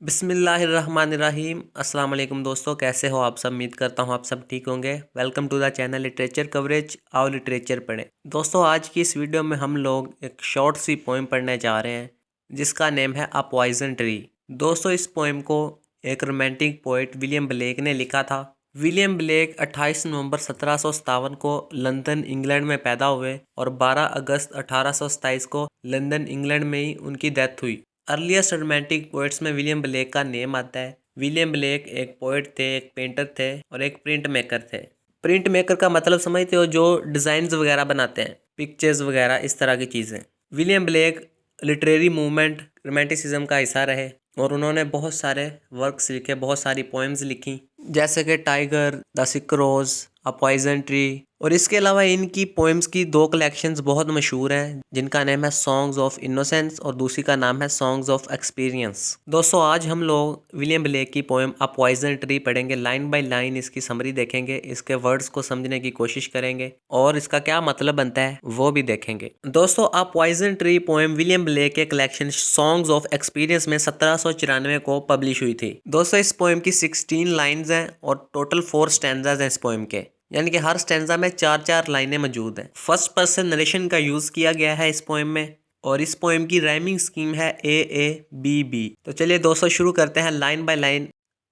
बिस्मिल्लाहिर्रहमानिर्रहीम। अस्सलाम वालेकुम दोस्तों, कैसे हो आप सब। उम्मीद करता हूँ आप सब ठीक होंगे। Welcome to the channel literature coverage. आओ लिटरेचर पढ़ें। दोस्तों आज की इस वीडियो में हम लोग एक शॉर्ट सी पोएम पढ़ने जा रहे हैं जिसका नेम है अ पॉइजन ट्री। दोस्तों इस पोएम को एक रोमांटिक पोइट विलियम ब्लेक ने लिखा था। विलियम ब्लेक 28 नवंबर 1757 को लंदन इंग्लैंड में पैदा हुए और 12 अगस्त 1827 को लंदन इंग्लैंड में ही उनकी डेथ हुई। अर्लीस्ट रोमांटिक पोइट्स में विलियम ब्लेक का नेम आता है। विलियम ब्लेक एक पोइट थे, एक पेंटर थे और एक प्रिंट मेकर थे। प्रिंट मेकर का मतलब समझते हो, जो डिज़ाइंस वगैरह बनाते हैं, पिक्चर्स वगैरह इस तरह की चीज़ें। William Blake literary movement romanticism का हिस्सा रहे और उन्होंने बहुत सारे वर्क्स लिखे, बहुत सारी पोएम्स लिखी, जैसे कि tiger, the sick rose, a poison tree. और इसके अलावा इनकी पोएम्स की दो कलेक्शंस बहुत मशहूर हैं जिनका नाम है सॉन्ग्स ऑफ इनोसेंस और दूसरी का नाम है सॉन्ग्स ऑफ एक्सपीरियंस। दोस्तों आज हम लोग विलियम ब्लेक की पोएम अ पॉइजन ट्री पढ़ेंगे। लाइन बाय लाइन इसकी समरी देखेंगे, इसके वर्ड्स को समझने की कोशिश करेंगे और इसका क्या मतलब बनता है वो भी देखेंगे। दोस्तों a poison tree poem William Blake के कलेक्शन सॉन्ग्स ऑफ एक्सपीरियंस में 1794 को पब्लिश हुई थी। दोस्तों इस पोएम की 16 लाइन्स हैं और टोटल 4 स्टैंजाज हैं इस पोएम के, यानी कि हर स्टैंजा में 4-4 लाइनें मौजूद हैं। फर्स्ट पर्सन नरेशन का यूज किया गया है इस पोएम में और इस पोएम की राइमिंग स्कीम है ए ए बी बी। तो चलिए दोस्तों शुरू करते हैं line by line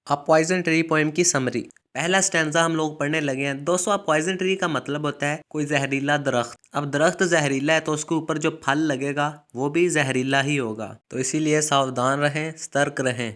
a poison tree poem की समरी। पहला स्टैंजा हम लोग पढ़ने लगे हैं। दोस्तों अ पॉइजन ट्री का मतलब होता है कोई जहरीला दरख्त। अब दरख्त जहरीला है तो उसके ऊपर जो फल लगेगा वो भी जहरीला ही होगा, तो इसीलिए सावधान रहें, सतर्क रहें।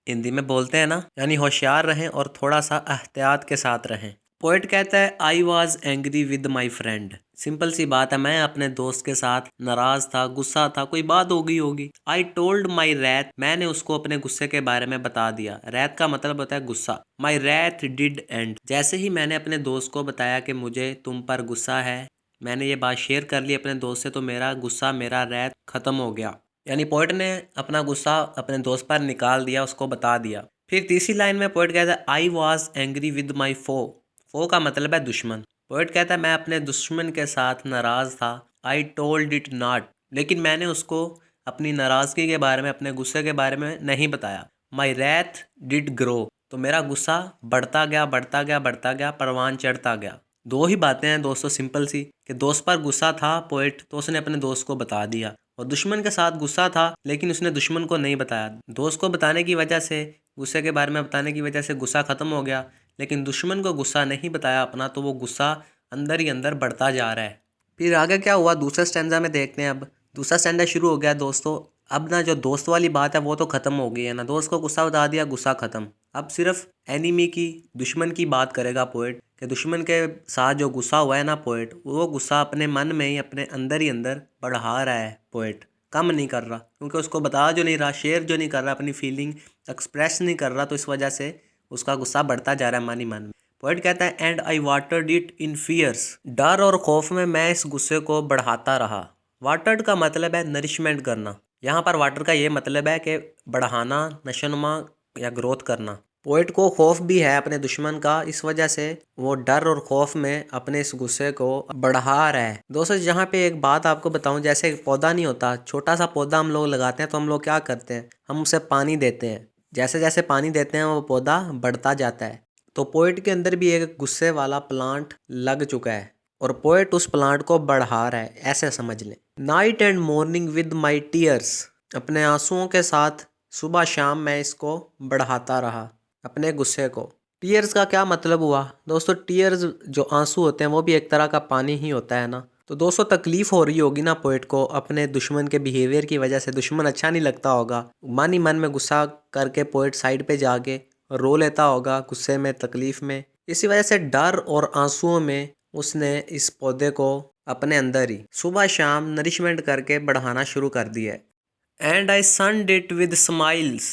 हिंदी में बोलते हैं ना, यानी होशियार रहें और थोड़ा सा एहतियात के साथ रहें। पोएट कहता है I was angry with my friend. Simple सी बात है, मैं अपने दोस्त के साथ नाराज था, गुस्सा था, कोई बात हो गई होगी। आई टोल्ड माई रैथ, मैंने उसको अपने गुस्से के बारे में बता दिया। रैथ का मतलब होता है गुस्सा। माई रैथ डिड एंड, जैसे ही मैंने अपने दोस्त को बताया कि मुझे तुम पर गुस्सा है, मैंने ये बात शेयर कर ली अपने दोस्त से, तो मेरा गुस्सा, मेरा रैथ खत्म हो गया। यानी पोएट ने अपना गुस्सा अपने दोस्त पर निकाल दिया, उसको बता दिया। फिर तीसरी लाइन में पोएट कहता है I was angry with my foe. Foe का मतलब है दुश्मन। पोएट कहता है मैं अपने दुश्मन के साथ नाराज था। आई टोल्ड इट नॉट, लेकिन मैंने उसको अपनी नाराजगी के बारे में, अपने गुस्से के बारे में नहीं बताया। माई रैथ डिड ग्रो, तो मेरा गुस्सा बढ़ता गया, बढ़ता गया, बढ़ता गया, परवान चढ़ता गया। दो ही बातें हैं दोस्तों सिंपल सी, कि दोस्त पर गुस्सा था पोएट तो उसने अपने दोस्त को बता दिया, और दुश्मन के साथ गुस्सा था लेकिन उसने दुश्मन को नहीं बताया। दोस्त को बताने की वजह से, गुस्से के बारे में बताने की वजह से गुस्सा खत्म हो गया, लेकिन दुश्मन को गुस्सा नहीं बताया अपना, तो वो गुस्सा अंदर ही अंदर बढ़ता जा रहा है। फिर आगे क्या हुआ दूसरे स्टैंजा में देखते हैं। अब दूसरा स्टैंजा शुरू हो गया दोस्तों। अब ना जो दोस्त वाली बात है वो तो खत्म हो गई है ना, दोस्त को गुस्सा बता दिया, गुस्सा खत्म। अब सिर्फ एनिमी की, दुश्मन की बात करेगा पोएट, कि दुश्मन के साथ जो गुस्सा हुआ है ना पोएट, वो गुस्सा अपने मन में ही, अपने अंदर ही अंदर बढ़ा रहा है पोएट, कम नहीं कर रहा, क्योंकि उसको बता जो नहीं रहा, शेयर जो नहीं कर रहा, अपनी फीलिंग एक्सप्रेस नहीं कर रहा, तो इस वजह से उसका गुस्सा बढ़ता जा रहा है मन ही मन में। पोएट कहता है and I watered it in fears, डर और खौफ में मैं इस गुस्से को बढ़ाता रहा। वाटर्ड का मतलब है नरिशमेंट करना। यहाँ पर वाटर का ये मतलब है कि बढ़ाना, नशोनुमा या ग्रोथ करना। पोएट को खौफ भी है अपने दुश्मन का, इस वजह से वो डर और खौफ में अपने इस गुस्से को बढ़ा रहा है। दोस्तों यहाँ पे एक बात आपको बताऊं, जैसे एक पौधा नहीं होता, छोटा सा पौधा हम लोग लगाते हैं तो हम लोग क्या करते हैं, हम उसे पानी देते हैं। जैसे जैसे पानी देते हैं वो पौधा बढ़ता जाता है। तो पोएट के अंदर भी एक गुस्से वाला प्लांट लग चुका है और पोएट उस प्लांट को बढ़ा रहा है, ऐसे समझ लें। Night and morning with my tears, अपने आंसुओं के साथ सुबह शाम मैं इसको बढ़ाता रहा, अपने गुस्से को। टीयर्स का क्या मतलब हुआ दोस्तों? टीयर्स जो आंसू होते हैं वो भी एक तरह का पानी ही होता है ना। तो दोस्तों तकलीफ हो रही होगी ना पोएट को अपने दुश्मन के बिहेवियर की वजह से, दुश्मन अच्छा नहीं लगता होगा, मन ही मन में गुस्सा करके पोएट साइड पे जाके रो लेता होगा गुस्से में, तकलीफ में। इसी वजह से डर और आंसुओं में उसने इस पौधे को अपने अंदर ही सुबह शाम नरिशमेंट करके बढ़ाना शुरू कर दिया है। And I sunned it with smiles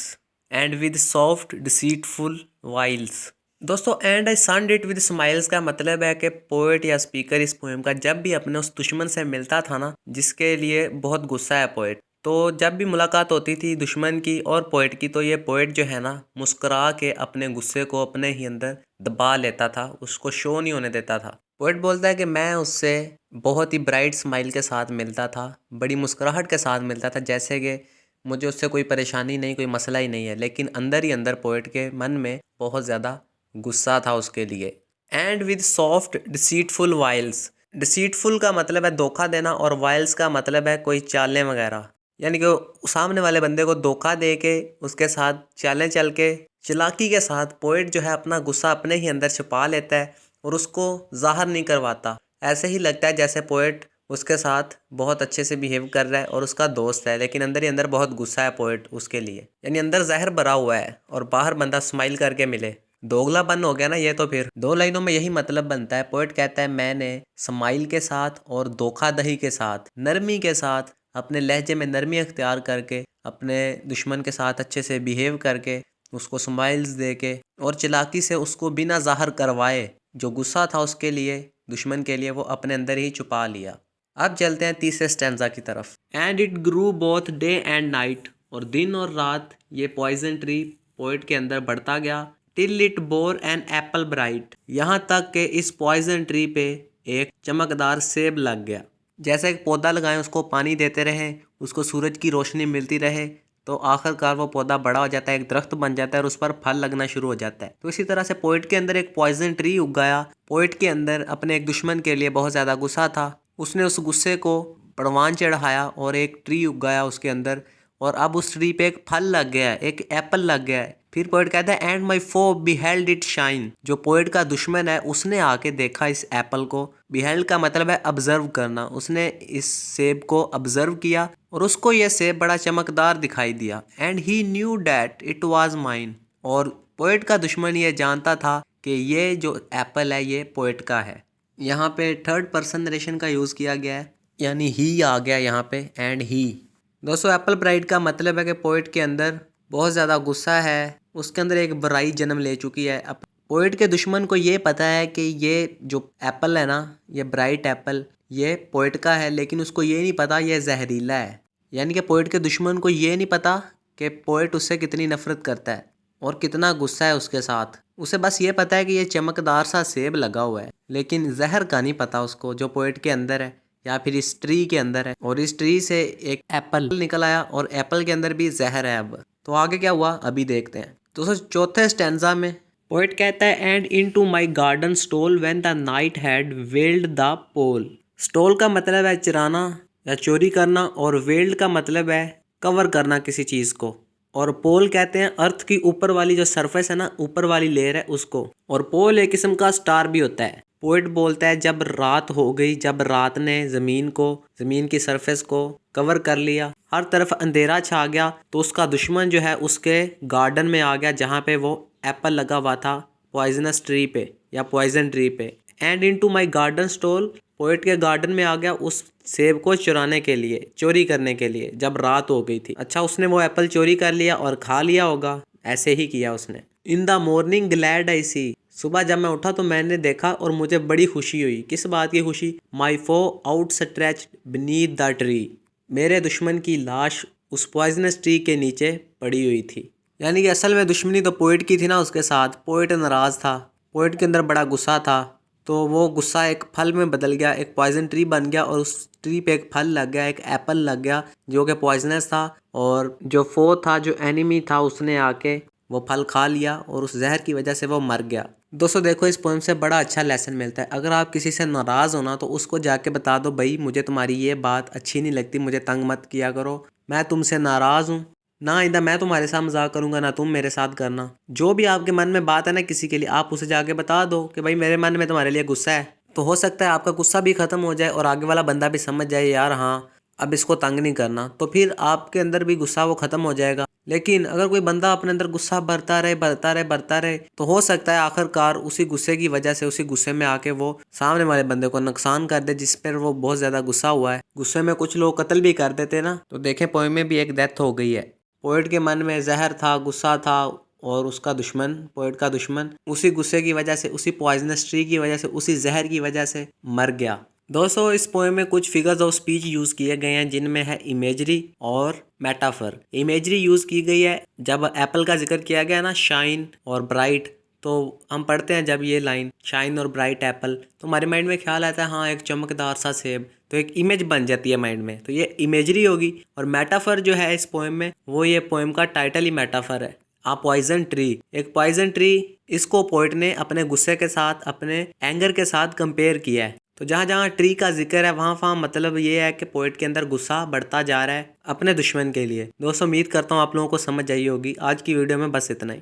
and with soft deceitful wiles. दोस्तों and I sunned it with smiles का मतलब है कि पोएट या स्पीकर इस पोएम का जब भी अपने उस दुश्मन से मिलता था ना, जिसके लिए बहुत गुस्सा है पोएट, तो जब भी मुलाकात होती थी दुश्मन की और पोएट की, तो ये पोएट जो है ना मुस्कुरा के अपने गुस्से को अपने ही अंदर दबा लेता था, उसको शो नहीं होने देता था। पोएट बोलता है कि मैं उससे बहुत ही ब्राइट स्माइल के साथ मिलता था, बड़ी मुस्कुराहट के साथ मिलता था, जैसे कि मुझे उससे कोई परेशानी नहीं, कोई मसला ही नहीं है। लेकिन अंदर ही अंदर पोएट के मन में बहुत ज़्यादा गुस्सा था उसके लिए। And with soft deceitful wiles, deceitful का मतलब है धोखा देना और वाइल्स का मतलब है कोई चालें वगैरह, यानी कि सामने वाले बंदे को धोखा दे के उसके साथ चालें चल के चालाकी के साथ पोएट जो है अपना गुस्सा अपने ही अंदर छुपा लेता है और उसको ज़ाहिर नहीं करवाता। ऐसे ही लगता है जैसे पोएट उसके साथ बहुत अच्छे से बिहेव कर रहा है और उसका दोस्त है, लेकिन अंदर ही अंदर बहुत गुस्सा है पोएट उसके लिए, यानी अंदर जहर भरा हुआ है और बाहर बंदा स्माइल करके मिले। दोगलापन हो गया ना ये तो। फिर 2 लाइनों में यही मतलब बनता है। पोएट कहता है मैंने स्माइल के साथ और धोखाधड़ी के साथ, नरमी के साथ, अपने लहजे में नरमी अख्तियार करके, अपने दुश्मन के साथ अच्छे से बिहेव करके, उसको स्माइल्स दे के और चालाकी से उसको बिना ज़ाहिर करवाए जो गुस्सा था उसके लिए, दुश्मन के लिए, वो अपने अंदर ही छुपा लिया। अब चलते हैं तीसरे स्टैंजा की तरफ। And it grew both day and night, और दिन और रात ये पॉइजन ट्री पोएट के अंदर बढ़ता गया। Till it bore an apple bright, यहाँ तक कि इस पॉइजन ट्री पे एक चमकदार सेब लग गया। जैसे एक पौधा लगाएं, उसको पानी देते रहें, उसको सूरज की रोशनी मिलती रहे, तो आखिरकार वो पौधा बड़ा हो जाता है, एक दरख्त बन जाता है और उस पर फल लगना शुरू हो जाता है। तो इसी तरह से पोएट के अंदर एक पॉइजन ट्री उग गया। पोएट के अंदर अपने एक दुश्मन के लिए बहुत ज़्यादा गुस्सा था, उसने उस गुस्से को परवान चढ़ाया और एक ट्री उग गया उसके अंदर, और अब उस ट्री पे एक फल लग गया है, एक एप्पल लग गया है। फिर पोएट कहता है and my foe beheld it shine, जो पोएट का दुश्मन है उसने आके देखा इस एप्पल को। बिहेल्ड का मतलब है ऑब्जर्व करना, उसने इस सेब को ऑब्जर्व किया और उसको यह सेब बड़ा चमकदार दिखाई दिया। And he new that it was mine, और पोएट का दुश्मन ये जानता था कि ये जो एप्पल है ये पोएट का है। यहाँ पे थर्ड पर्सन नरेशन का यूज़ किया गया है, यानी ही आ गया यहाँ पे, एंड ही। दोस्तों एप्पल ब्राइट का मतलब है कि पोएट के अंदर बहुत ज़्यादा गुस्सा है, उसके अंदर एक बुराई जन्म ले चुकी है। अब पोएट के दुश्मन को ये पता है कि ये जो एप्पल है ना, ये ब्राइट एप्पल, ये पोएट का है, लेकिन उसको ये नहीं पता ये जहरीला है। यानी कि पोएट के दुश्मन को ये नहीं पता कि पोएट उससे कितनी नफरत करता है और कितना गुस्सा है उसके साथ। उसे बस ये पता है कि ये चमकदार सा सेब लगा हुआ है, लेकिन जहर का नहीं पता उसको जो पोएट के अंदर है या फिर इस ट्री के अंदर है। और इस ट्री से एक एप्पल निकल आया और एप्पल के अंदर भी जहर है। अब तो आगे क्या हुआ अभी देखते हैं। तो चौथे स्टैंजा में पोएट कहता है and into my garden stole when the night had veiled the pole. Stole का मतलब है चुराना या चोरी करना, और वेल्ड का मतलब है कवर करना किसी चीज़ को, और पोल कहते हैं अर्थ की ऊपर वाली जो सरफेस है ना, ऊपर वाली लेयर है उसको। और पोल एक किस्म का स्टार भी होता है। पोएट बोलता है जब रात हो गई, जब रात ने ज़मीन की सरफेस को कवर कर लिया, हर तरफ अंधेरा छा गया, तो उसका दुश्मन जो है उसके गार्डन में आ गया जहाँ पे वो एप्पल लगा हुआ था पॉइजनस ट्री पे या पॉइजन ट्री पे। And into my garden stole, poet के गार्डन में आ गया उस सेब को चुराने के लिए, चोरी करने के लिए, जब रात हो गई थी। अच्छा, उसने वो एप्पल चोरी कर लिया और खा लिया होगा, ऐसे ही किया उसने। In the morning glad I see, सुबह जब मैं उठा तो मैंने देखा और मुझे बड़ी खुशी हुई। किस बात की खुशी? My foe outstretched beneath the tree, मेरे दुश्मन की लाश उस पॉइजनस ट्री के नीचे पड़ी हुई थी। यानी कि असल में दुश्मनी तो पोएट की थी ना उसके साथ। पोएट नाराज़ था, पोएट के अंदर बड़ा गुस्सा था, तो वो गुस्सा एक फल में बदल गया, एक पॉइजन ट्री बन गया और उस ट्री पे एक फल लग गया, एक एप्पल लग गया जो कि पॉइजनस था। और जो फो था, जो एनिमी था, उसने आके वो फल खा लिया और उस जहर की वजह से वो मर गया। दोस्तों देखो, इस पोएम से बड़ा अच्छा लेसन मिलता है। अगर आप किसी से नाराज़ हो ना, तो उसको जाके बता दो भाई मुझे तुम्हारी ये बात अच्छी नहीं लगती, मुझे तंग मत किया करो, मैं तुमसे नाराज़ हूँ, ना आइंदा मैं तुम्हारे साथ मजाक करूंगा ना तुम मेरे साथ करना। जो भी आपके मन में बात है ना किसी के लिए, आप उसे जाके बता दो कि भाई मेरे मन में तुम्हारे लिए गुस्सा है। तो हो सकता है आपका गुस्सा भी ख़त्म हो जाए और आगे वाला बंदा भी समझ जाए यार हाँ अब इसको तंग नहीं करना, तो फिर आपके अंदर भी गुस्सा वो ख़त्म हो जाएगा। लेकिन अगर कोई बंदा अपने अंदर गुस्सा भरता रहे तो हो सकता है आखिरकार उसी गुस्से की वजह से, उसी गुस्से में आके वो सामने वाले बंदे को नुकसान कर दे जिस पर वो बहुत ज़्यादा गुस्सा हुआ है। गुस्से में कुछ लोग कत्ल भी कर देते ना, तो देखें पोएम में भी एक डेथ हो गई है। पोएट के मन में जहर था, गुस्सा था, और उसका दुश्मन, पोएट का दुश्मन, उसी गुस्से की वजह से, उसी पॉइजनस ट्री की वजह से, उसी जहर की वजह से मर गया। दोस्तों इस पोएम में कुछ फिगर्स ऑफ स्पीच यूज़ किए गए हैं जिनमें है इमेजरी और मेटाफर। इमेजरी यूज़ की गई है जब एप्पल का जिक्र किया गया ना, शाइन और ब्राइट, तो हम पढ़ते हैं जब ये लाइन शाइन और ब्राइट एप्पल, तो हमारे माइंड में ख्याल आता है हाँ एक चमकदार सा सेब, तो एक इमेज बन जाती है माइंड में, तो ये इमेजरी होगी। और मेटाफर जो है इस पोएम में, वो ये पोएम का टाइटल ही मेटाफर है। आ पॉइजन ट्री, एक पॉइजन ट्री, इसको पोइट ने अपने गुस्से के साथ, अपने एंगर के साथ कंपेयर किया है। तो जहाँ जहाँ ट्री का जिक्र है वहाँ मतलब ये है कि पोइट के अंदर गुस्सा बढ़ता जा रहा है अपने दुश्मन के लिए। दोस्तों उम्मीद करता हूँ आप लोगों को समझ आई होगी। आज की वीडियो में बस इतना ही।